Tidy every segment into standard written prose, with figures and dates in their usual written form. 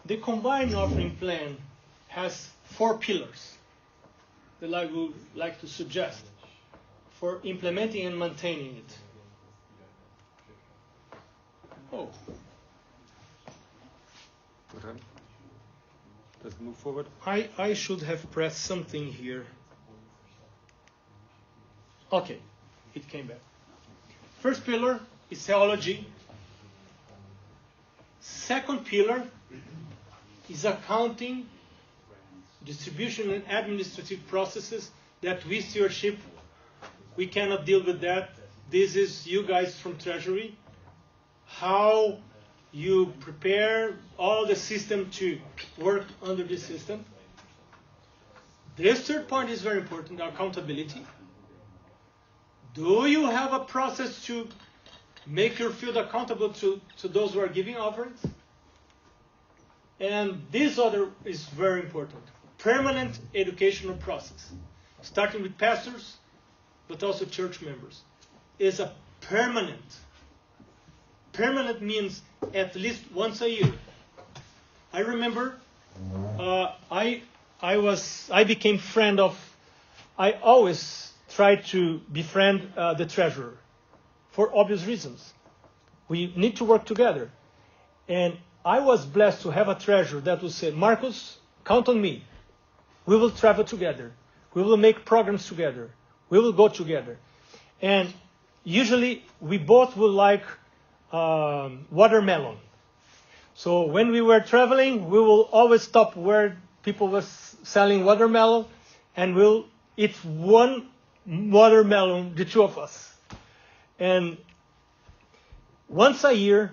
The combined offering plan has 4 pillars that I would like to suggest for implementing and maintaining it. Oh. Let's move forward. I should have pressed something here. Okay, it came back. First pillar is theology. Second pillar is accounting, distribution and administrative processes that we stewardship. We cannot deal with that. This is you guys from Treasury. How you prepare all the system to work under this system. This third point is very important, accountability. Do you have a process to make your field accountable to those who are giving offerings? And this other is very important. Permanent educational process. Starting with pastors, but also church members. Is a permanent. Permanent means at least once a year. I remember I became friend of, I always try to befriend the treasurer for obvious reasons. We need to work together. And I was blessed to have a treasurer that would say, Marcos, count on me. We will travel together. We will make programs together. We will go together. And usually we both will like watermelon. So when we were traveling, we will always stop where people were selling watermelon, and we'll eat one watermelon, the two of us. And once a year,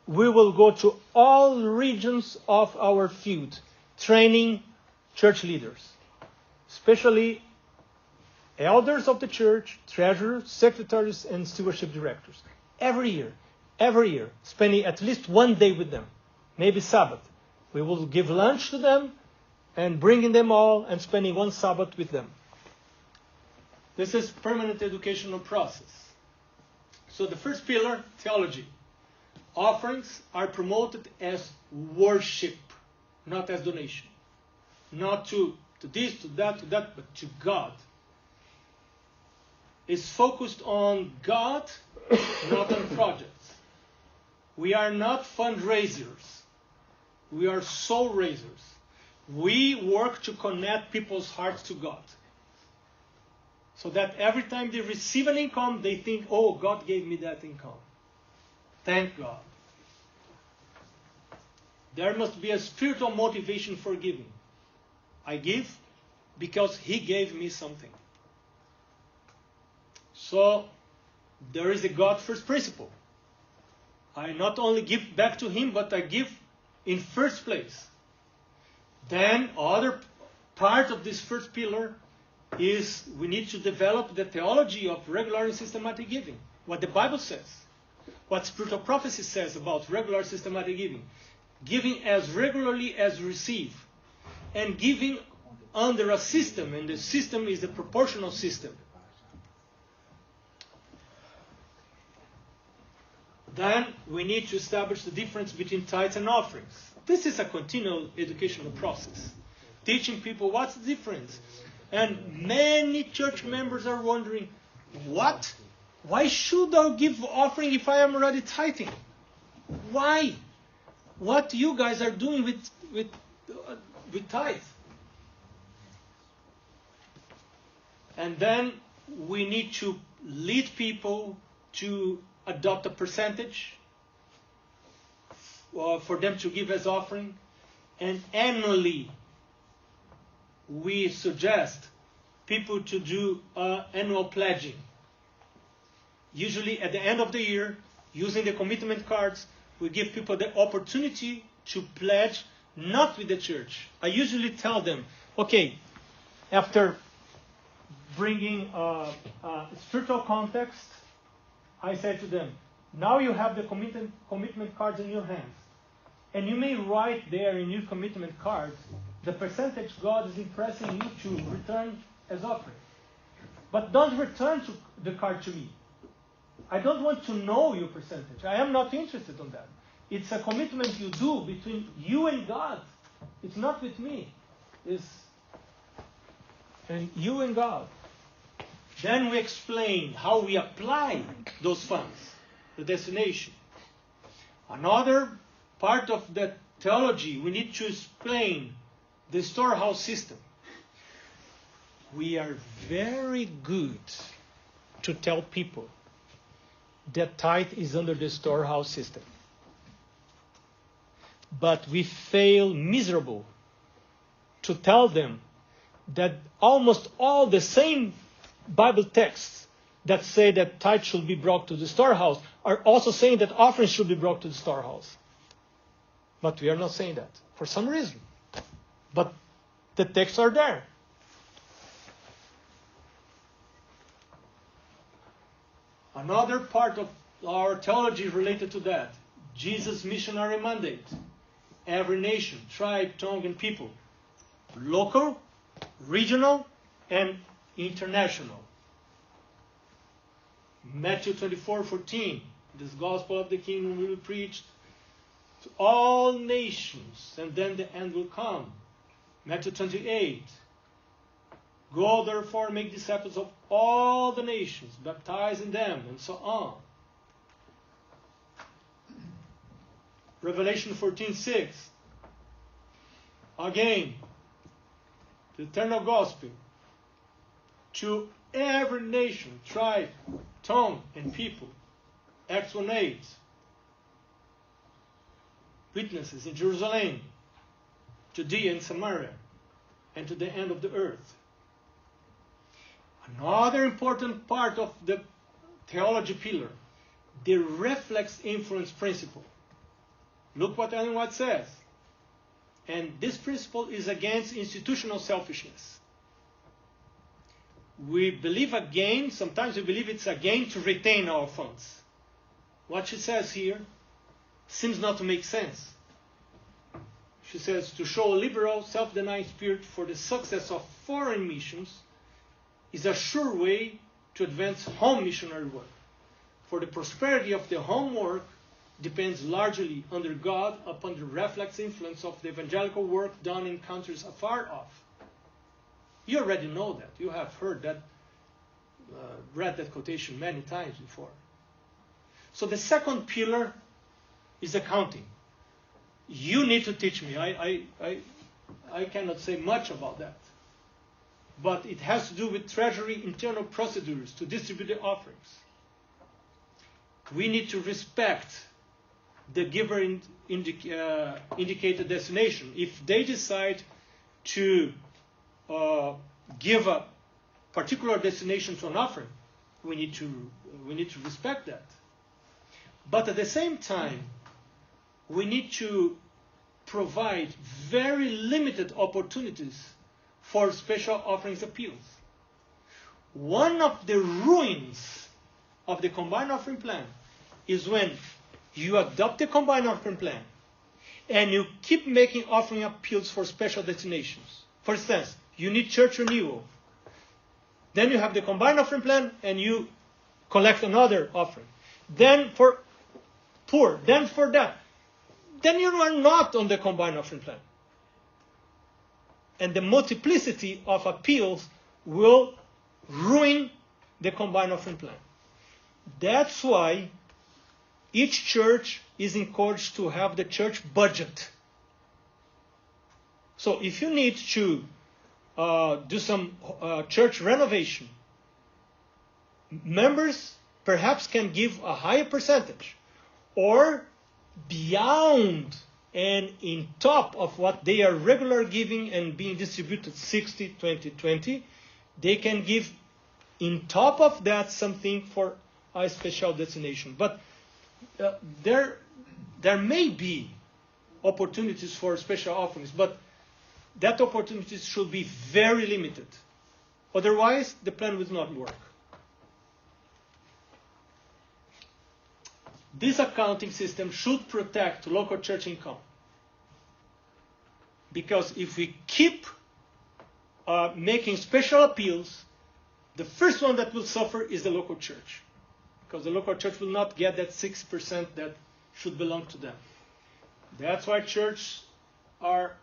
we will go to all regions of our field, training church leaders, especially elders of the church, treasurers, secretaries, and stewardship directors. Every year, spending at least one day with them, maybe Sabbath. We will give lunch to them and bringing them all and spending one Sabbath with them. This is permanent educational process. So the first pillar, theology. Offerings are promoted as worship, not as donation. Not to this, to that, but to God. It's focused on God, not on projects. We are not fundraisers. We are soul raisers. We work to connect people's hearts to God. So that every time they receive an income, they think, oh, God gave me that income. Thank God. There must be a spiritual motivation for giving. I give because He gave me something. So, there is a God first principle. I not only give back to Him, but I give in first place. Then, other part of this first pillar is we need to develop the theology of regular and systematic giving. What the Bible says. What spiritual prophecy says about regular systematic giving. Giving as regularly as you receive. And giving under a system. And the system is the proportional system. Then we need to establish the difference between tithes and offerings. This is a continual educational process. Teaching people what's the difference. And many church members are wondering, what? Why should I give offering if I am already tithing? Why? What you guys are doing with tithe? And then we need to lead people to adopt a percentage for them to give as offering. And annually, we suggest people to do annual pledging. Usually at the end of the year, using the commitment cards, we give people the opportunity to pledge not with the church. I usually tell them, okay, after bringing a spiritual context, I say to them, now you have the commitment cards in your hands. And you may write there in your commitment cards the percentage God is impressing you to return as offering. But don't return the card to me. I don't want to know your percentage. I am not interested in that. It's a commitment you do between you and God. It's not with me. It's and you and God. Then we explain how we apply those funds, the destination. Another part of the theology, we need to explain the storehouse system. We are very good to tell people that tithe is under the storehouse system. But we fail miserable to tell them that almost all the same Bible texts that say that tithe should be brought to the storehouse are also saying that offerings should be brought to the storehouse. But we are not saying that for some reason. But the texts are there. Another part of our theology related to that, Jesus' missionary mandate. Every nation, tribe, tongue, and people. Local, regional, and international. Matthew 24:14, this gospel of the kingdom will be preached to all nations, and then the end will come. Matthew 28, go therefore make disciples of all the nations, baptizing them, and so on. Revelation 14:6, again, the eternal gospel to every nation, tribe, tongue, and people. Acts 1:8, witnesses in Jerusalem, Judea and Samaria, and to the end of the earth. Another important part of the theology pillar, the reflex influence principle. Look what Ellen White says. And this principle is against institutional selfishness. We believe a gain, sometimes we believe it's a gain to retain our funds. What she says here seems not to make sense. She says, to show a liberal, self-denying spirit for the success of foreign missions is a sure way to advance home missionary work. For the prosperity of the home work depends largely under God upon the reflex influence of the evangelical work done in countries afar off. You already know that. You have heard that, read that quotation many times before. So the second pillar is accounting. You need to teach me. I cannot say much about that. But it has to do with Treasury internal procedures to distribute the offerings. We need to respect the giver indicated destination. If they decide to give a particular destination to an offering, we need to respect that. But at the same time, we need to provide very limited opportunities for special offerings appeals. One of the ruins of the combined offering plan is when you adopt the combined offering plan and you keep making offering appeals for special destinations. For instance, you need church renewal. Then you have the combined offering plan and you collect another offering. Then for poor, then for that. Then you are not on the combined offering plan. And the multiplicity of appeals will ruin the combined offering plan. That's why each church is encouraged to have the church budget. So if you need to do some church renovation, members perhaps can give a higher percentage, or beyond and in top of what they are regular giving and being distributed 60, 20, 20, they can give in top of that something for a special destination. But there may be opportunities for special offerings, but that opportunities should be very limited. Otherwise, the plan will not work. This accounting system should protect local church income. Because if we keep making special appeals, the first one that will suffer is the local church. Because the local church will not get that 6% that should belong to them. That's why churches are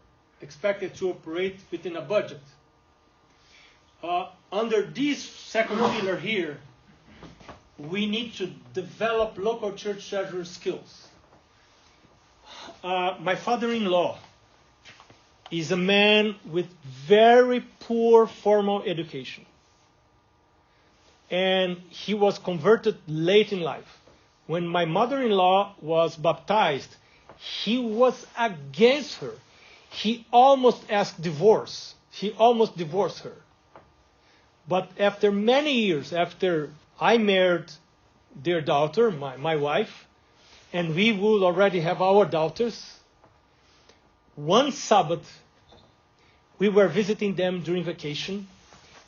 expected to operate within a budget. Under this second pillar here, we need to develop local church treasury skills. My father-in-law is a man with very poor formal education. And he was converted late in life. When my mother-in-law was baptized, he was against her. He almost asked divorce. He almost divorced her. But after many years, after I married their daughter, my wife, and we would already have our daughters, one Sabbath, we were visiting them during vacation,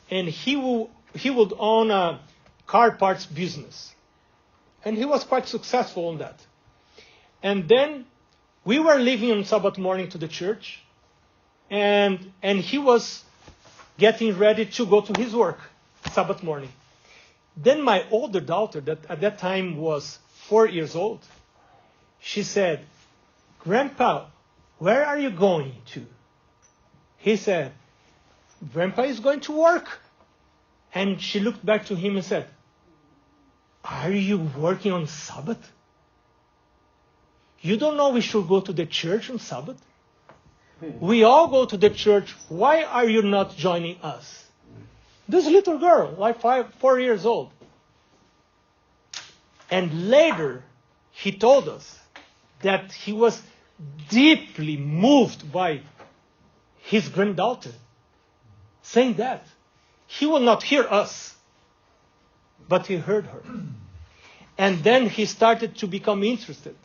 and he would own a car parts business. And he was quite successful on that. And then we were leaving on Sabbath morning to the church, and he was getting ready to go to his work Sabbath morning. Then my older daughter, that at that time was 4 years old, she said, "Grandpa, where are you going to?" He said, "Grandpa is going to work." And she looked back to him and said, "Are you working on Sabbath? You don't know we should go to the church on Sabbath? We all go to the church. Why are you not joining us?" This little girl, like 4 years old. And later, he told us that he was deeply moved by his granddaughter saying that. He will not hear us, but he heard her. And then he started to become interested.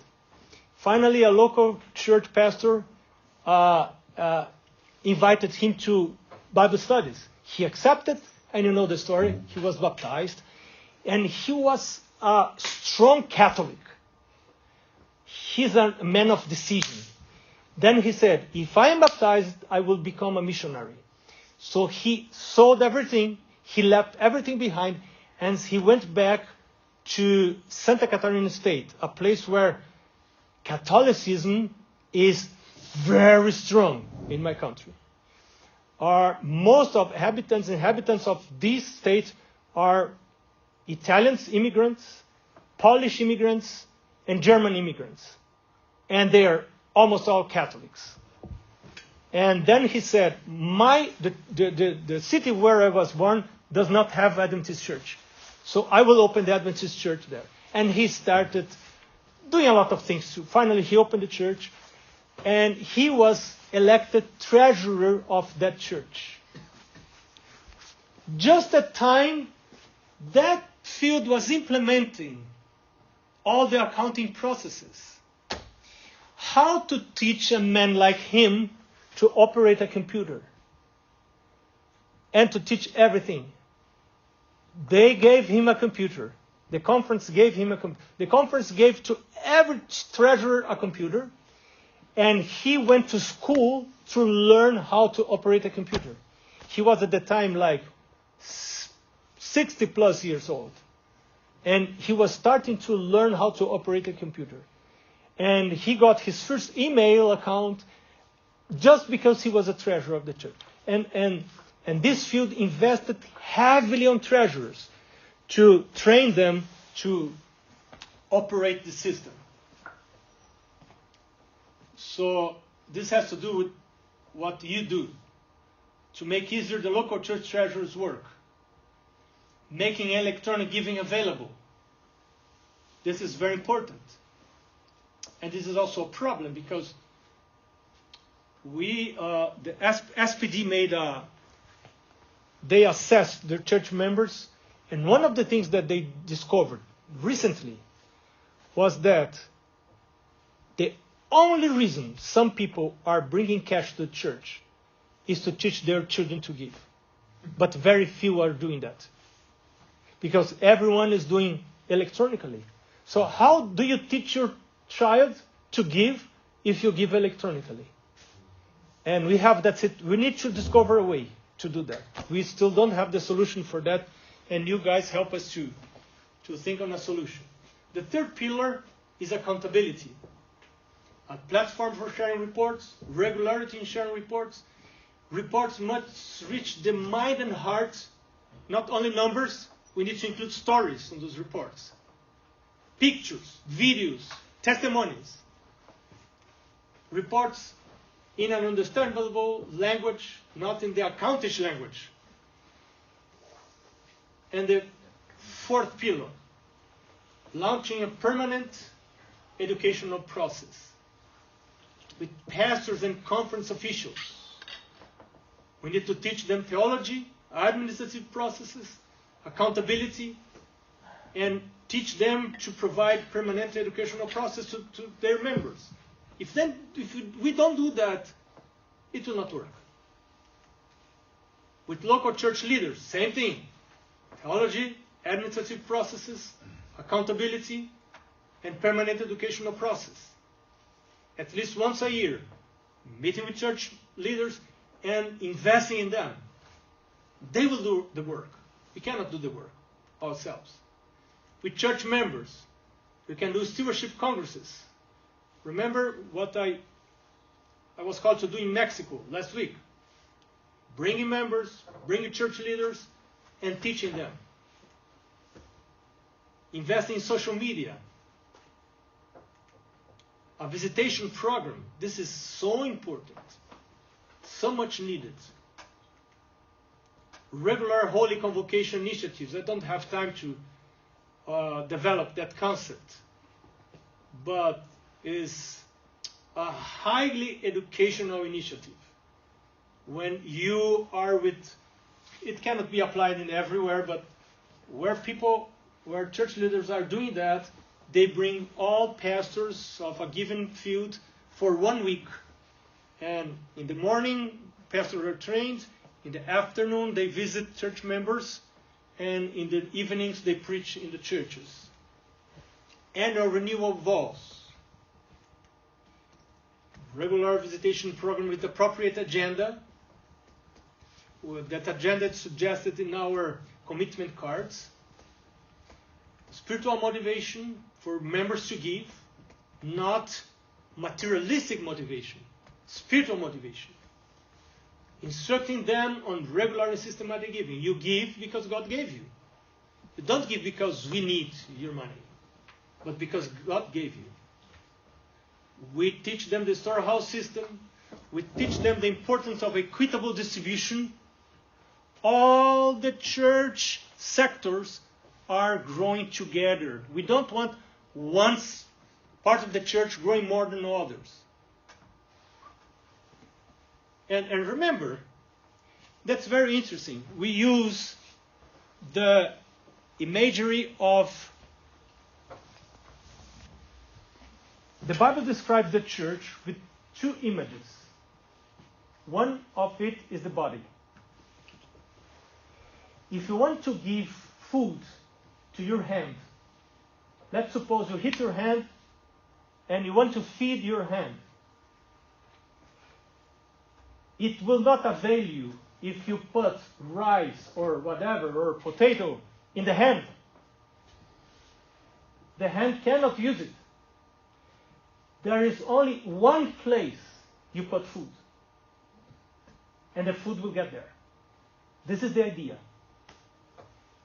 Finally, a local church pastor invited him to Bible studies. He accepted, and you know the story. He was baptized, and he was a strong Catholic. He's a man of decision. Then he said, "If I am baptized, I will become a missionary." So he sold everything, he left everything behind, and he went back to Santa Catarina State, a place where Catholicism is very strong in my country. Most of inhabitants of this state are Italians, immigrants, Polish immigrants, and German immigrants. And they are almost all Catholics. And then he said, the city where I was born does not have Adventist church. So I will open the Adventist church there. And he started doing a lot of things too. Finally, he opened the church, and he was elected treasurer of that church. Just at time that field was implementing all the accounting processes. How to teach a man like him to operate a computer and to teach everything. They gave him a computer. The conference gave him a computer. The conference gave to every treasurer a computer, and he went to school to learn how to operate a computer. He was at the time like 60 plus years old, and he was starting to learn how to operate a computer. And he got his first email account just because he was a treasurer of the church. And this field invested heavily on treasurers to train them to operate the system. So this has to do with what you do to make easier the local church treasurer's work. Making electronic giving available. This is very important. And this is also a problem because the SPD they assessed their church members, and one of the things that they discovered recently was that the only reason some people are bringing cash to the church is to teach their children to give. But very few are doing that because everyone is doing electronically. So how do you teach your child to give if you give electronically? And we have that. We need to discover a way to do that. We still don't have the solution for that, and you guys help us to think on a solution. The third pillar is accountability. a platform for sharing reports, regularity in sharing reports. Reports must reach the mind and heart, not only numbers. We need to include stories in those reports. Pictures, videos, testimonies. Reports in an understandable language, not in the accountish language. And the fourth pillar, launching a permanent educational process with pastors and conference officials. We need to teach them theology, administrative processes, accountability, and teach them to provide permanent educational process to their members. If we don't do that, it will not work. With local church leaders, same thing. Theology, administrative processes, accountability, and permanent educational process. At least once a year, meeting with church leaders and investing in them. They will do the work. We cannot do the work ourselves. With church members, we can do stewardship congresses. Remember what I was called to do in Mexico last week. Bringing members, bringing church leaders, and teaching them. Investing in social media. A visitation program. This is so important. So much needed. Regular holy convocation initiatives. I don't have time to develop that concept. But is a highly educational initiative. When you are with, it cannot be applied in everywhere, but where church leaders are doing that, they bring all pastors of a given field for 1 week. And in the morning, pastors are trained. In the afternoon, they visit church members. And in the evenings, they preach in the churches. Annual renewal vows. Regular visitation program with appropriate agenda. That agenda is suggested in our commitment cards. Spiritual motivation for members to give, not materialistic motivation, spiritual motivation. Instructing them on regular and systematic giving. You give because God gave you. You don't give because we need your money, but because God gave you. We teach them the storehouse system. We teach them the importance of equitable distribution. All the church sectors are growing together. We don't want one part of the church growing more than others. And remember, that's very interesting. We use the imagery of... The Bible describes the church with two images. One of it is the body. If you want to give food to your hand, let's suppose you hit your hand and you want to feed your hand. It will not avail you if you put rice or whatever, or potato in the hand. The hand cannot use it. There is only one place you put food. And the food will get there. This is the idea.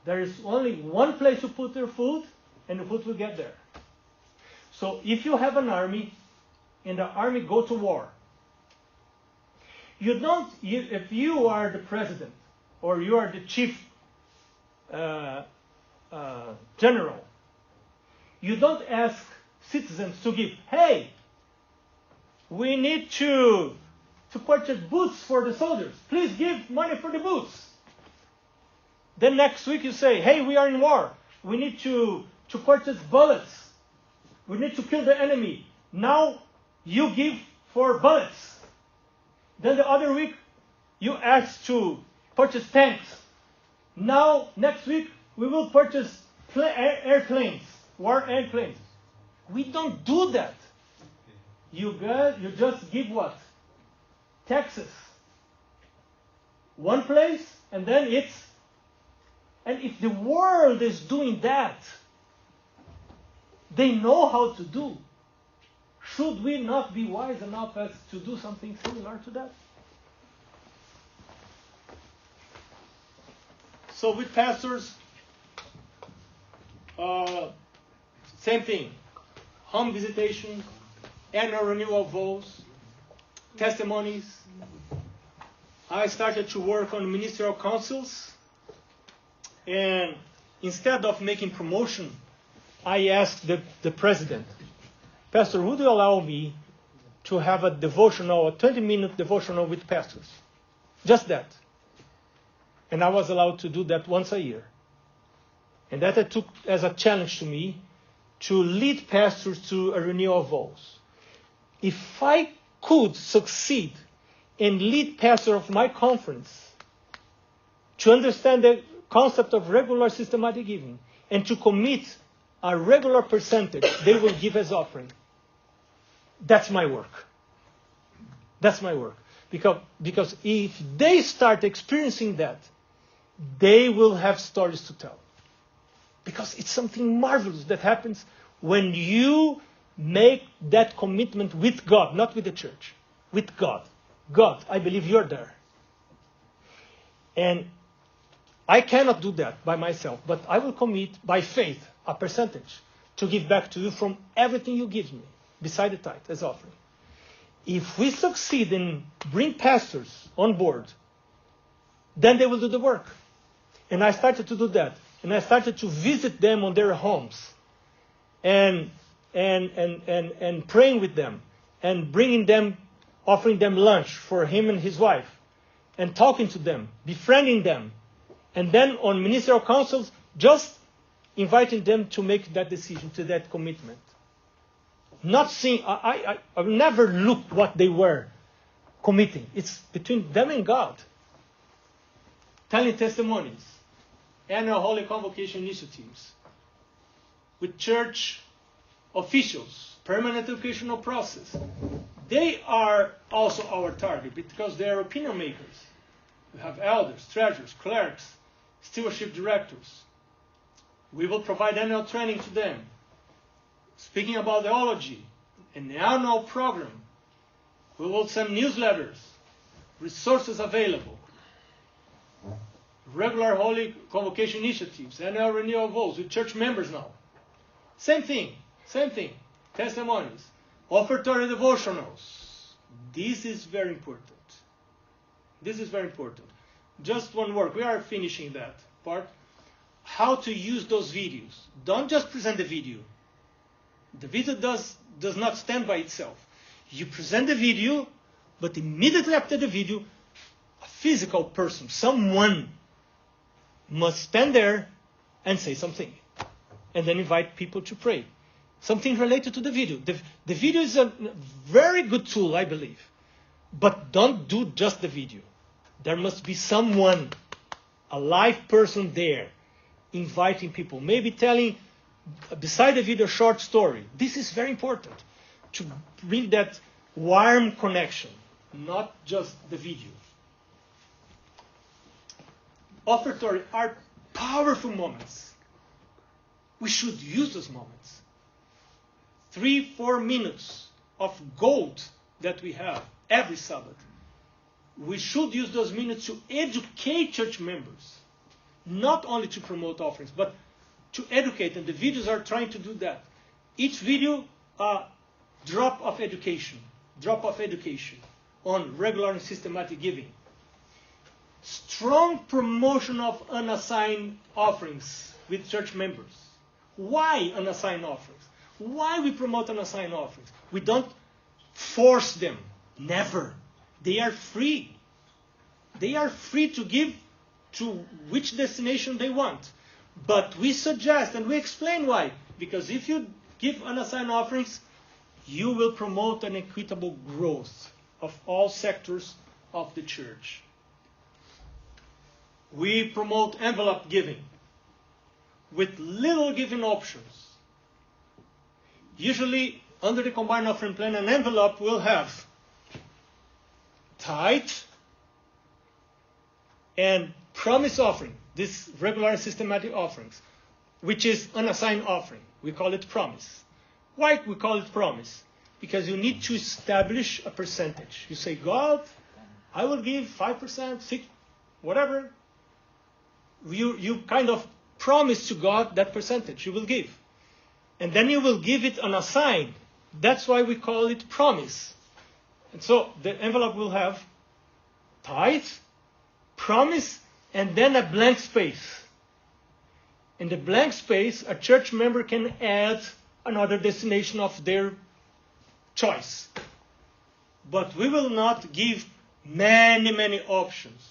There is only one place to put your food, and the food will get there. So if you have an army, and the army go to war, if you are the president, or you are the chief general, you don't ask citizens to give, hey, we need to purchase boots for the soldiers. Please give money for the boots. Then next week you say, hey, we are in war. We need to purchase bullets. We need to kill the enemy. Now you give for bullets. Then the other week you ask to purchase tanks. Now next week we will purchase airplanes, war airplanes. We don't do that. You just give what? Taxes. One place, and then it's... And if the world is doing that, they know how to do. Should we not be wise enough as to do something similar to that? So with pastors, same thing. Home visitations, annual renewal vows, testimonies. I started to work on ministerial councils, and instead of making promotion, I asked the president, Pastor, would you allow me to have a 20-minute devotional with pastors? Just that. And I was allowed to do that once a year. And that I took as a challenge to me to lead pastors to a renewal of vows. If I could succeed and lead pastors of my conference to understand the concept of regular systematic giving and to commit a regular percentage they will give as offering, that's my work. That's my work. Because if they start experiencing that, they will have stories to tell. Because it's something marvelous that happens when you make that commitment with God, not with the church, with God. God, I believe you're there. And I cannot do that by myself, but I will commit by faith a percentage to give back to you from everything you give me, beside the tithe as offering. If we succeed in bring pastors on board, then they will do the work. And I started to do that. And I started to visit them on their homes and praying with them and bringing them, offering them lunch for him and his wife and talking to them, befriending them. And then on ministerial councils, just inviting them to make that decision, to that commitment. Not seeing, I never looked what they were committing. It's between them and God. Telling testimonies. Annual Holy Convocation initiatives. With church officials. Permanent educational process. They are also our target because they are opinion makers. We have elders, treasurers, clerks, stewardship directors. We will provide annual training to them. Speaking about theology, an annual program. We will send newsletters, resources available. Regular Holy Convocation initiatives, annual renewal vows with church members now. Same thing. Testimonies. Offertory devotionals. This is very important. Just one word. We are finishing that part. How to use those videos. Don't just present the video. The video does not stand by itself. You present the video, but immediately after the video, a physical person, someone, must stand there and say something. And then invite people to pray. Something related to the video. The video is a very good tool, I believe. But don't do just the video. There must be someone, a live person there, inviting people. Maybe telling, beside the video, a short story. This is very important. To bring that warm connection. Not just the video. Offertory are powerful moments. We should use those moments. 3-4 minutes of gold that we have every Sabbath. We should use those minutes to educate church members. Not only to promote offerings, but to educate. And the videos are trying to do that. Each video, drop of education on regular and systematic giving. Strong promotion of unassigned offerings with church members. Why unassigned offerings? Why we promote unassigned offerings? We don't force them. Never. They are free. They are free to give to which destination they want. But we suggest and we explain why. Because if you give unassigned offerings, you will promote an equitable growth of all sectors of the church. We promote envelope giving with little giving options. Usually, under the combined offering plan, an envelope will have tithe and promise offering, this regular and systematic offerings, which is unassigned offering. We call it promise. Why we call it promise? because you need to establish a percentage. You say, God, I will give 5%, 6%, whatever. You kind of promise to God that percentage you will give. And then you will give it on a sign. That's why we call it promise. And so the envelope will have tithe, promise, and then a blank space. In the blank space, a church member can add another destination of their choice. But we will not give many options,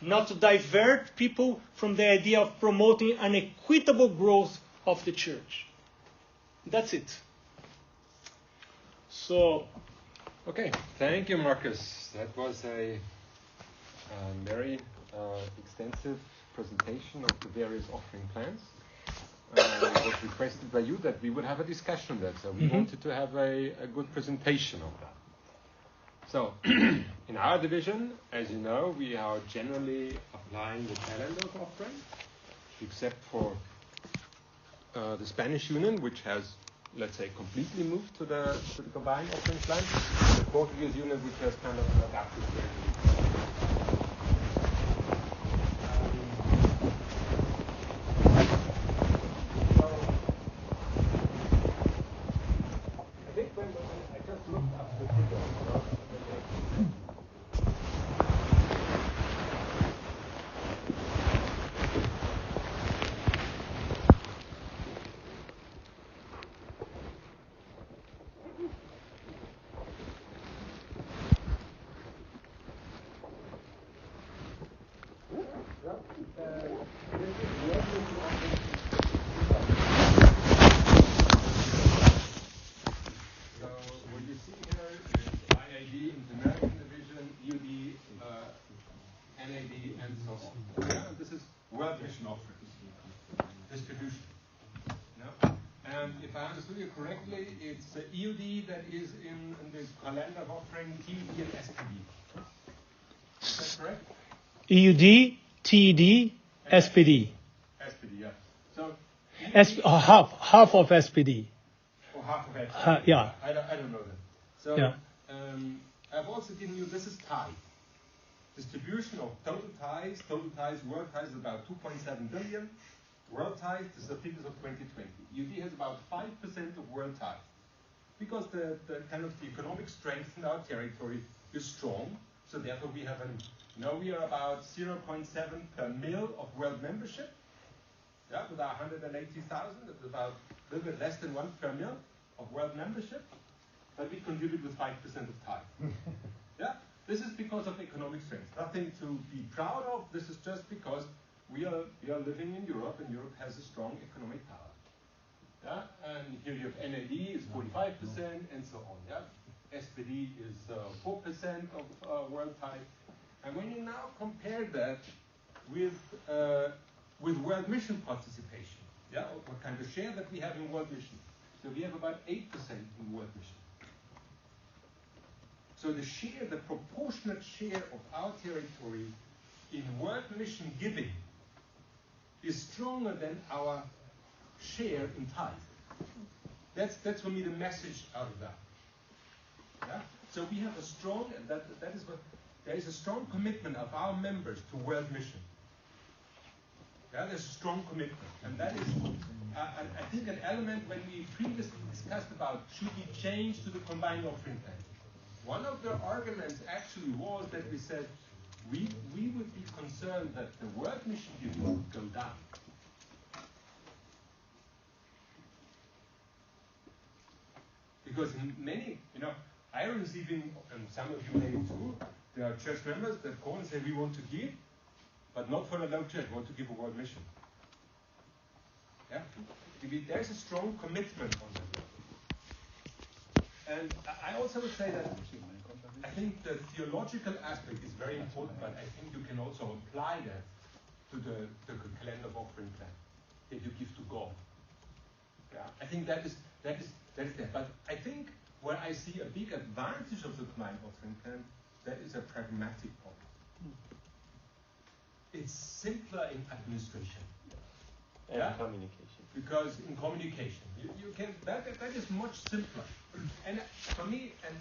not to divert people from the idea of promoting an equitable growth of the church. That's it. So, okay, thank you, Marcus. That was a very extensive presentation of the various offering plans. It was requested by you that we would have a discussion on that, so we wanted to have a good presentation of that. So, in our division, as you know, we are generally applying the calendar of offering, except for the Spanish Union, which has, let's say, completely moved to the combined offering plan. The Portuguese Union, which has kind of adapted to it. I think when I just looked up the figures. Correctly, it's the EUD that is in the calendar of offering TED and SPD. Is that correct? EUD, TED, SPD. SPD, yeah. So half of SPD. Or half of SPD. Yeah. I don't know that. So yeah. I've also given you, this is tithe. Distribution of total tithes, world tithes is about 2.7 billion. World tithe is the figures of 2020. UD has about 5% of world tithe. Because the kind of the economic strength in our territory is strong, so therefore we have we are about 0.7 per mil of world membership. Yeah, with our 180,000, it's about a little bit less than 1 per mil of world membership, but we contribute with 5% of tithe. Yeah, this is because of economic strength. Nothing to be proud of. This is just because we are living in Europe, and Europe has a strong economic power. Yeah, and here you have NAD is 45%, and so on. Yeah, SPD is 4% of world tithe. And when you now compare that with world mission participation, yeah, what kind of share that we have in world mission? So we have about 8% in world mission. So the share, the proportionate share of our territory in world mission giving is stronger than our share in tithe. That's for me the message out of that. Yeah? So we have a strong, and that is what, there is a strong commitment of our members to world mission. Yeah, there's a strong commitment, and that is, I think, an element when we previously discussed about should we change to the combined offering plan. One of the arguments actually was that we said we would be concerned that the world mission giving would go down. Because in many, I am receiving, and some of you may too, there are church members that call and say we want to give, but not for the local church, we want to give a world mission. Yeah? There's a strong commitment on that. And I also would say that I think the theological aspect is very important, but I think you can also apply that to the calendar of offering plan that you give to God. Yeah, I think that is there. But I think where I see a big advantage of the combined offering plan, that is a pragmatic problem. It's simpler in administration. Yeah? Communication. Because in communication, you can that is much simpler. And for me, and